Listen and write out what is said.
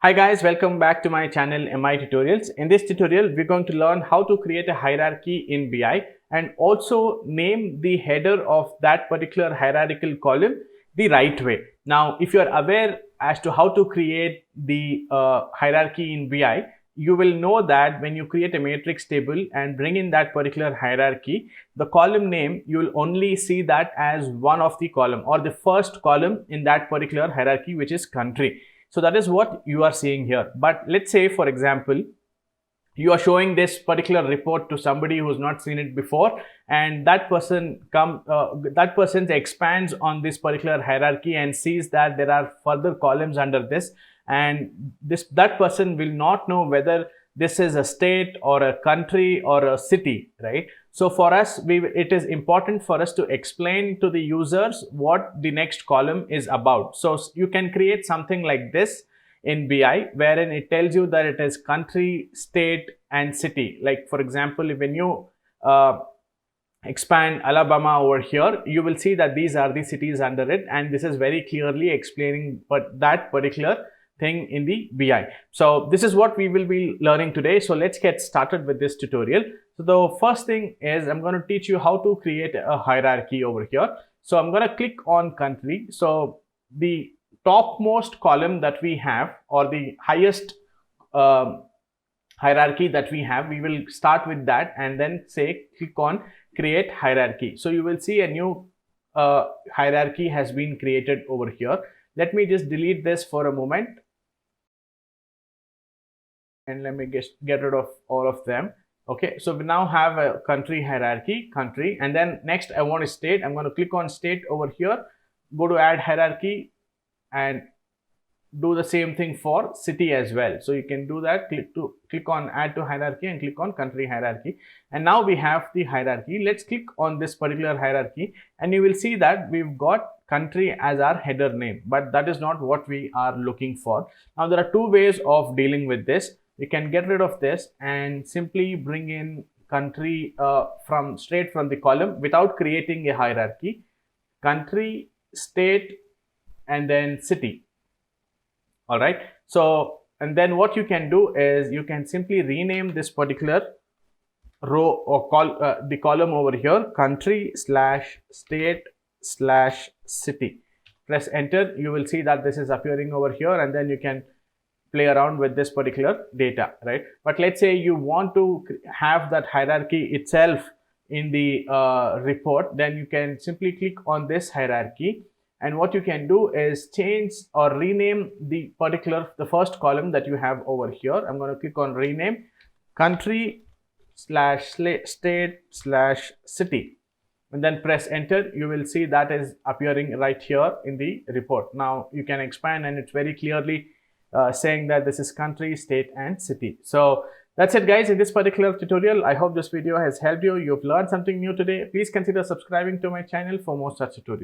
Hi guys, welcome back to my channel MiTutorials. In this tutorial, we're going to learn how to create a hierarchy in BI and also name the header of that particular hierarchical column the right way. Now, if you're aware as to how to create the hierarchy in BI, you will know that when you create a matrix table and bring in that particular hierarchy, the column name, you will only see that as one of the column or the first column in that particular hierarchy, which is country. So that is what you are seeing here. But let's say, for example, you are showing this particular report to somebody who's not seen it before, and that person expands on this particular hierarchy and sees that there are further columns under this, and that person will not know whether this is a state or a country or a city, right? So for us, it is important for us to explain to the users what the next column is about. So you can create something like this in BI, wherein it tells you that it is country, state, and city. Like for example, when you expand Alabama over here, you will see that these are the cities under it, and this is very clearly explaining that particular thing in the BI. So this is what we will be learning today. So let's get started with this tutorial. So the first thing is I'm going to teach you how to create a hierarchy over here. So I'm going to click on country. So the topmost column that we have, or the highest hierarchy that we have, we will start with that and then say click on create hierarchy. So you will see a new hierarchy has been created over here. Let me just delete this for a moment and let me get rid of all of them. Okay, so we now have a country hierarchy, country, and then next I want a state. I'm going to click on state over here, go to add hierarchy, and do the same thing for city as well. So you can do that, click on add to hierarchy and click on country hierarchy, and now we have the hierarchy. Let's click on this particular hierarchy and you will see that we've got country as our header name, but that is not what we are looking for. Now there are two ways of dealing with this. You can get rid of this and simply bring in country straight from the column without creating a hierarchy. Country, state, and then city. All right. So, and then what you can do is you can simply rename this particular row or the column over here, country / state / city. Press enter. You will see that this is appearing over here, and then you can play around with this particular data, right? But let's say you want to have that hierarchy itself in the report, then you can simply click on this hierarchy, and what you can do is change or rename the first column that you have over here. I'm going to click on rename country / state / city, and then press enter. You will see that is appearing right here in the report. Now you can expand and it's very clearly saying that this is country, state, and city. So that's it guys in this particular tutorial. I hope this video has helped you. You've learned something new today. Please consider subscribing to my channel for more such tutorials.